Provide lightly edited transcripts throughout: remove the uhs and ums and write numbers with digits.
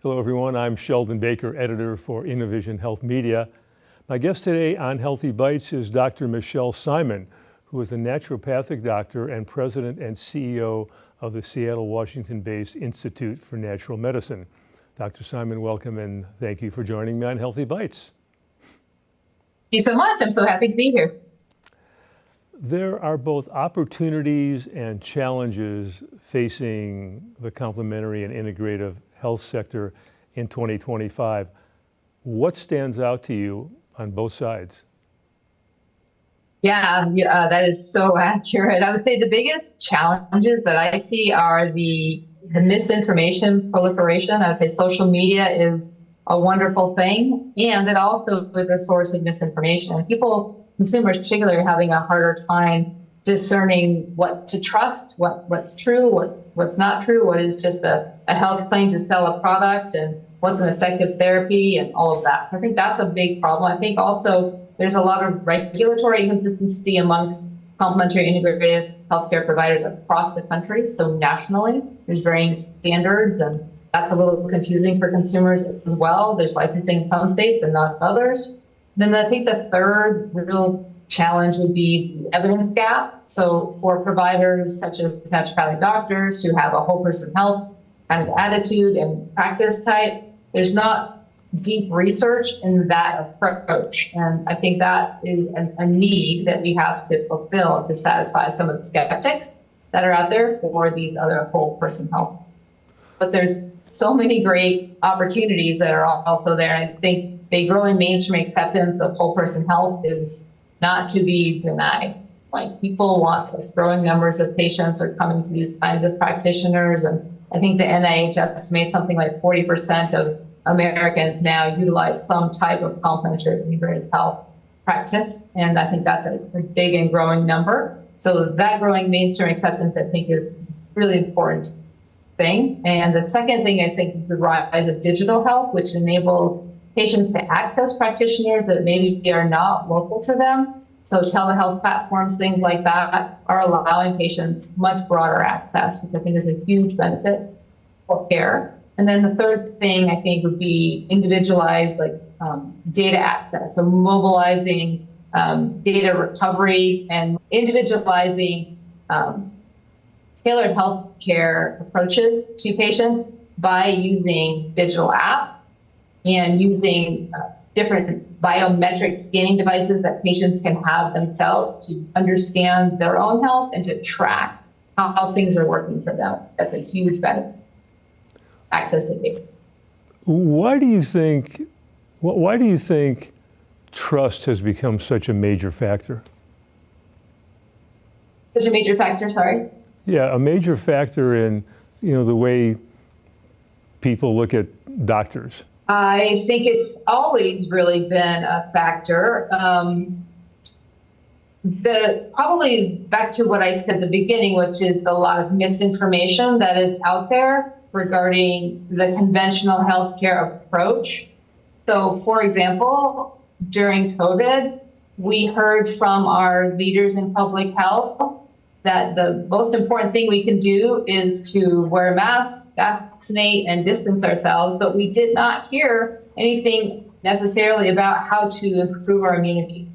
Hello, everyone. I'm Sheldon Baker, editor for Innovision Health Media. My guest today on Healthy Bytes is Dr. Michelle Simon, who is a naturopathic doctor and president and CEO of the Seattle, Washington-based Institute for Natural Medicine. Dr. Simon, welcome and thank you for joining me on Healthy Bytes. Thank you so much. I'm so happy to be here. There are both opportunities and challenges facing the complementary and integrative health sector in 2025. What stands out to you on both sides? Yeah, that is so accurate. I would say the biggest challenges that I see are the misinformation proliferation. I would say social media is a wonderful thing, and it also is a source of misinformation. And consumers particularly, are having a harder time discerning what to trust, what's true, what's not true, what is just a health claim to sell a product, and what's an effective therapy, and all of that. So I think that's a big problem. I think also there's a lot of regulatory inconsistency amongst complementary integrative healthcare providers across the country. So nationally, there's varying standards, and that's a little confusing for consumers as well. There's licensing in some states and not others. Then I think the third real challenge would be the evidence gap. So for providers such as naturopathic doctors who have a whole person health kind of attitude and practice type, there's not deep research in that approach. And I think that is a need that we have to fulfill to satisfy some of the skeptics that are out there for these other whole person health. But there's so many great opportunities that are also there. And I think the growing mainstream acceptance of whole person health is not to be denied. Like, people want this. Growing numbers of patients are coming to these kinds of practitioners. And I think the NIH estimates something like 40% of Americans now utilize some type of complementary integrative health practice. And I think that's a big and growing number. So that growing mainstream acceptance, I think, is really important thing. And the second thing, I think, is the rise of digital health, which enables patients to access practitioners that maybe are not local to them. So telehealth platforms, things like that, are allowing patients much broader access, which I think is a huge benefit for care. And then the third thing, I think, would be individualized data access. So mobilizing data recovery and individualizing tailored healthcare approaches to patients by using digital apps and using different biometric scanning devices that patients can have themselves to understand their own health and to track how things are working for them. That's a huge benefit. Access to data. Why do you think trust has become such a major factor? Such a major factor, sorry? Yeah, a major factor in, the way people look at doctors. I think it's always really been a factor. Probably back to what I said at the beginning, which is a lot of misinformation that is out there regarding the conventional healthcare approach. So, for example, during COVID, we heard from our leaders in public health that the most important thing we can do is to wear masks, vaccinate, and distance ourselves, but we did not hear anything necessarily about how to improve our immunity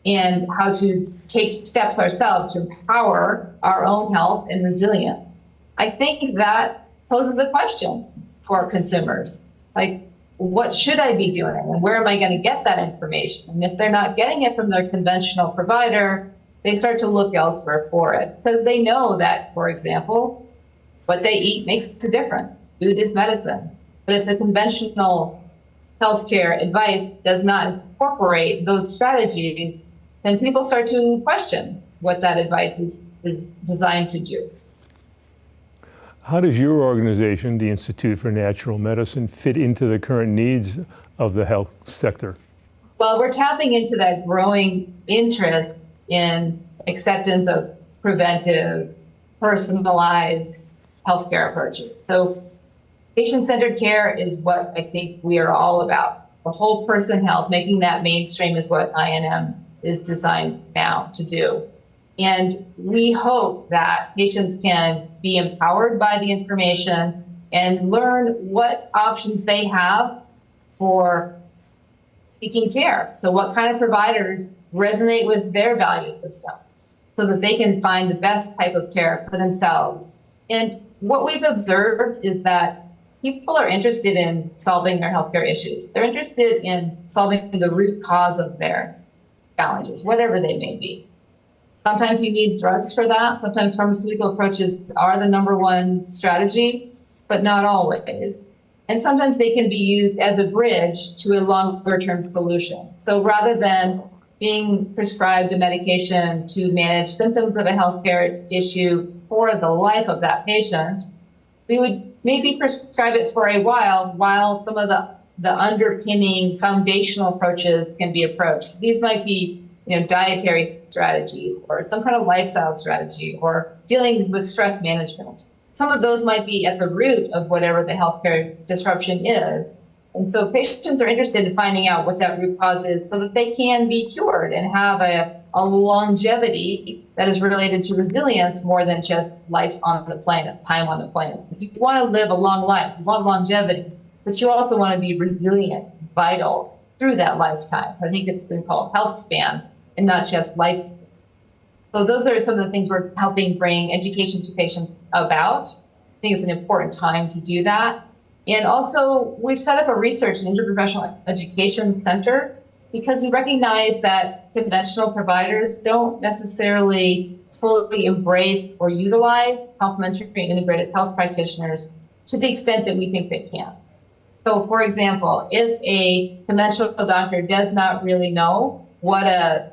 and how to take steps ourselves to empower our own health and resilience. I think that poses a question for consumers. Like, what should I be doing? And where am I going to get that information? And if they're not getting it from their conventional provider, they start to look elsewhere for it because they know that, for example, what they eat makes a difference. Food is medicine. But if the conventional healthcare advice does not incorporate those strategies, then people start to question what that advice is designed to do. How does your organization, the Institute for Natural Medicine, fit into the current needs of the health sector? Well, we're tapping into that growing interest in acceptance of preventive, personalized healthcare approaches. So patient-centered care is what I think we are all about. So whole person health, making that mainstream is what INM is designed now to do. And we hope that patients can be empowered by the information and learn what options they have for seeking care. So what kind of providers resonate with their value system so that they can find the best type of care for themselves. And what we've observed is that people are interested in solving their healthcare issues. They're interested in solving the root cause of their challenges, whatever they may be. Sometimes you need drugs for that. Sometimes pharmaceutical approaches are the #1 strategy, but not always. And sometimes they can be used as a bridge to a longer-term solution. So rather than being prescribed a medication to manage symptoms of a healthcare issue for the life of that patient, we would maybe prescribe it for a while some of the underpinning foundational approaches can be approached. These might be dietary strategies or some kind of lifestyle strategy or dealing with stress management. Some of those might be at the root of whatever the healthcare disruption is. And so patients are interested in finding out what that root cause is so that they can be cured and have a longevity that is related to resilience more than just life on the planet, time on the planet. If you want to live a long life, you want longevity, but you also want to be resilient, vital through that lifetime. So I think it's been called health span and not just lifespan. So those are some of the things we're helping bring education to patients about. I think it's an important time to do that. And also, we've set up a research and interprofessional education center because we recognize that conventional providers don't necessarily fully embrace or utilize complementary and integrated health practitioners to the extent that we think they can. So, for example, if a conventional doctor does not really know what a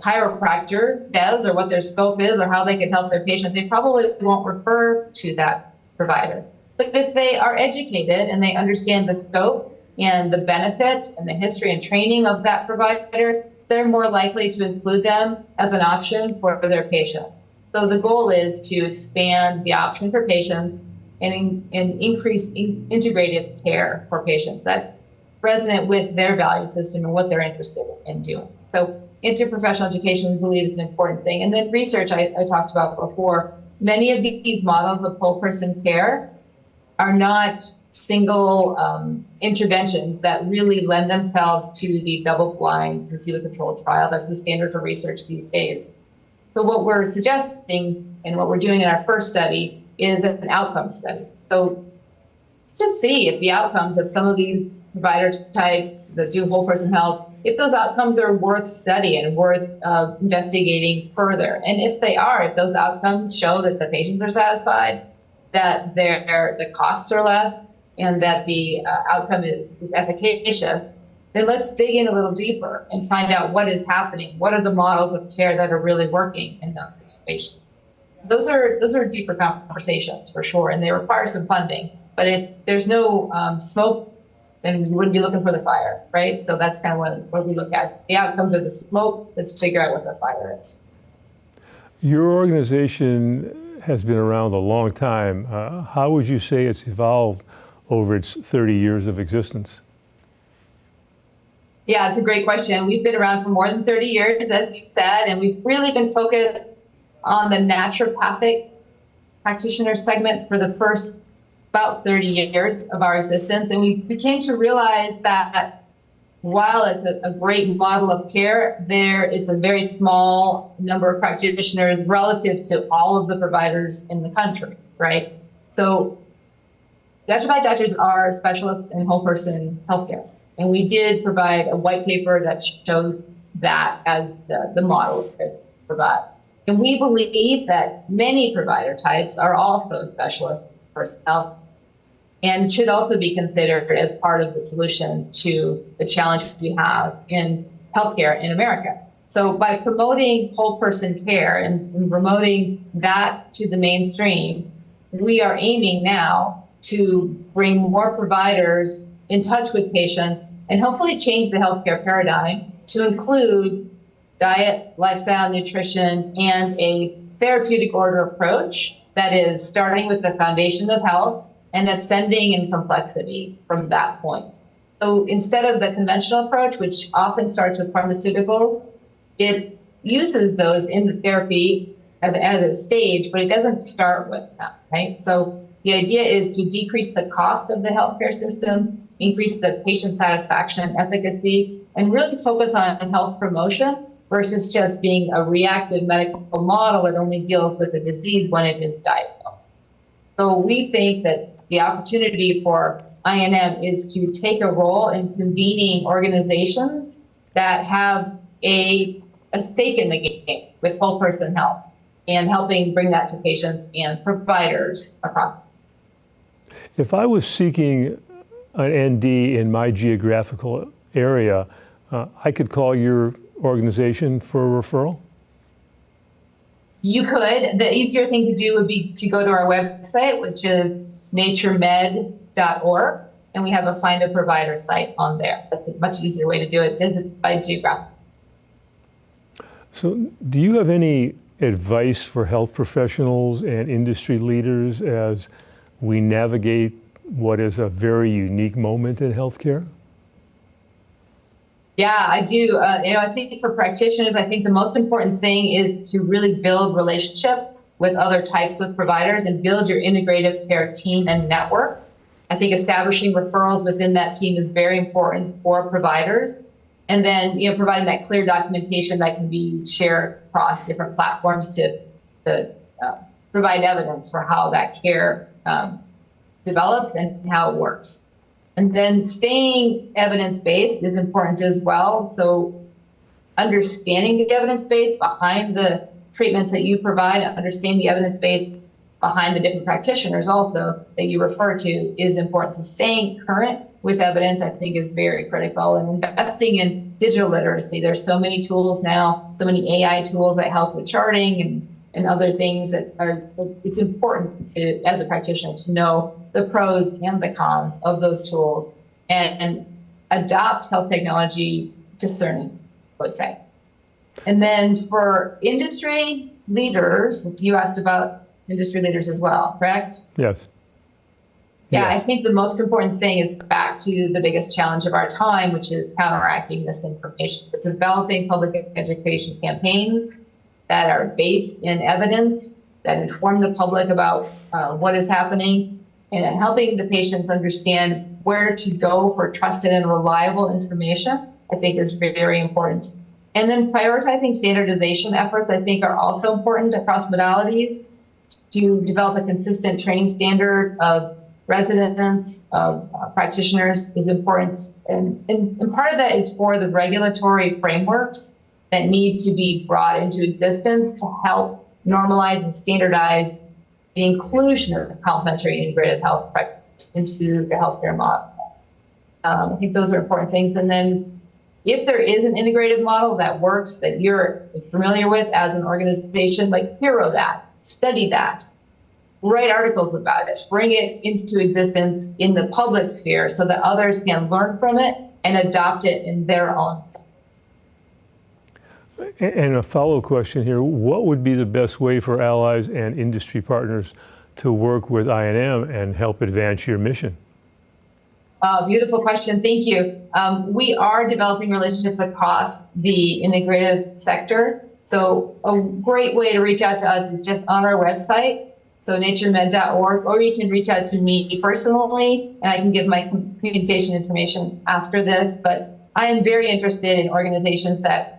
chiropractor does or what their scope is or how they can help their patient, they probably won't refer to that provider. But if they are educated and they understand the scope and the benefit and the history and training of that provider, they're more likely to include them as an option for their patient. So the goal is to expand the option for patients and increase integrative care for patients. That's resonant with their value system and what they're interested in doing. So interprofessional education, we believe, is an important thing. And then research I talked about before. Many of these models of whole person care are not single interventions that really lend themselves to the double-blind placebo-controlled trial. That's the standard for research these days. So what we're suggesting and what we're doing in our first study is an outcome study. So just see if the outcomes of some of these provider types that do whole person health, if those outcomes are worth studying and worth investigating further. And if they are, if those outcomes show that the patients are satisfied, that the costs are less, and that the outcome is efficacious, then let's dig in a little deeper and find out what is happening. What are the models of care that are really working in those situations? Those are deeper conversations for sure, and they require some funding. But if there's no smoke, then we wouldn't be looking for the fire, right? So that's kind of what we look at. The outcomes are the smoke. Let's figure out what the fire is. Your organization has been around a long time. How would you say it's evolved over its 30 years of existence? Yeah, it's a great question. We've been around for more than 30 years, as you said, and we've really been focused on the naturopathic practitioner segment for the first about 30 years of our existence. And we came to realize that while it's a great model of care, it's a very small number of practitioners relative to all of the providers in the country, right? So naturopathic doctors are specialists in whole person healthcare. And we did provide a white paper that shows that as the model to provide. And we believe that many provider types are also specialists in person health and should also be considered as part of the solution to the challenge we have in healthcare in America. So by promoting whole person care and promoting that to the mainstream, we are aiming now to bring more providers in touch with patients and hopefully change the healthcare paradigm to include diet, lifestyle, nutrition, and a therapeutic order approach that is starting with the foundation of health and ascending in complexity from that point. So instead of the conventional approach, which often starts with pharmaceuticals, it uses those in the therapy as a stage, but it doesn't start with them, right? So The idea is to decrease the cost of the healthcare system, increase the patient satisfaction and efficacy, and really focus on health promotion versus just being a reactive medical model that only deals with a disease when it is diagnosed. So we think that the opportunity for INM is to take a role in convening organizations that have a stake in the game with whole person health and helping bring that to patients and providers across. If I was seeking an ND in my geographical area, I could call your organization for a referral? You could. The easier thing to do would be to go to our website, which is naturemed.org, and we have a Find a Provider site on there. That's a much easier way to do it, just by geographic. So do you have any advice for health professionals and industry leaders as we navigate what is a very unique moment in healthcare? Yeah, I do. I think for practitioners, I think the most important thing is to really build relationships with other types of providers and build your integrative care team and network. I think establishing referrals within that team is very important for providers. And then, providing that clear documentation that can be shared across different platforms to provide evidence for how that care develops and how it works. And then staying evidence-based is important as well. So understanding the evidence base behind the treatments that you provide, understanding the evidence base behind the different practitioners also that you refer to is important. So staying current with evidence, I think, is very critical. And investing in digital literacy. There's so many tools now, so many AI tools that help with charting and other things that are, it's important to, as a practitioner, to know the pros and the cons of those tools and adopt health technology discerning, I would say. And then for industry leaders, you asked about industry leaders as well, correct? Yes. Yeah, Yes. I think the most important thing is back to the biggest challenge of our time, which is counteracting misinformation, but developing public education campaigns that are based in evidence, that inform the public about what is happening, and helping the patients understand where to go for trusted and reliable information, I think is very important. And then prioritizing standardization efforts, I think, are also important across modalities to develop a consistent training standard of residents, of practitioners is important. And part of that is for the regulatory frameworks that need to be brought into existence to help normalize and standardize the inclusion of complementary integrative health practices into the healthcare model. I think those are important things. And then if there is an integrative model that works, that you're familiar with as an organization, like hero that, study that, write articles about it, bring it into existence in the public sphere so that others can learn from it and adopt it in their own setting. And a follow question here, what would be the best way for allies and industry partners to work with INM and help advance your mission? Beautiful question. Thank you. We are developing relationships across the integrative sector. So a great way to reach out to us is just on our website, so naturemed.org, or you can reach out to me personally, and I can give my communication information after this. But I am very interested in organizations that,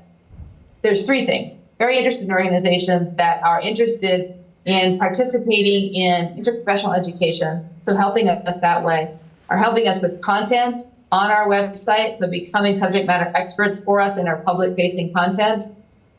there's three things. Very interested in organizations that are interested in participating in interprofessional education, so helping us that way, are helping us with content on our website, so becoming subject matter experts for us in our public-facing content.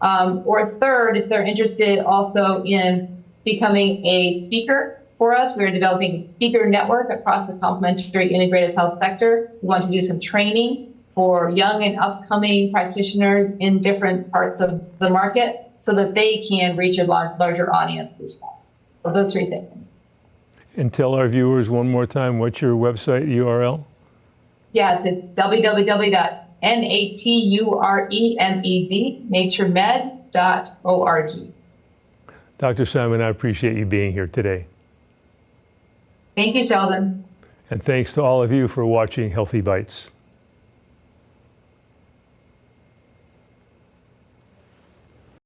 Or third, if they're interested also in becoming a speaker for us, we're developing a speaker network across the complementary integrative health sector. We want to do some training for young and upcoming practitioners in different parts of the market so that they can reach a larger audience as well. So those three things. And tell our viewers one more time, what's your website URL? Yes, it's naturemednaturmed.org. Dr. Simon, I appreciate you being here today. Thank you, Sheldon. And thanks to all of you for watching Healthy Bites.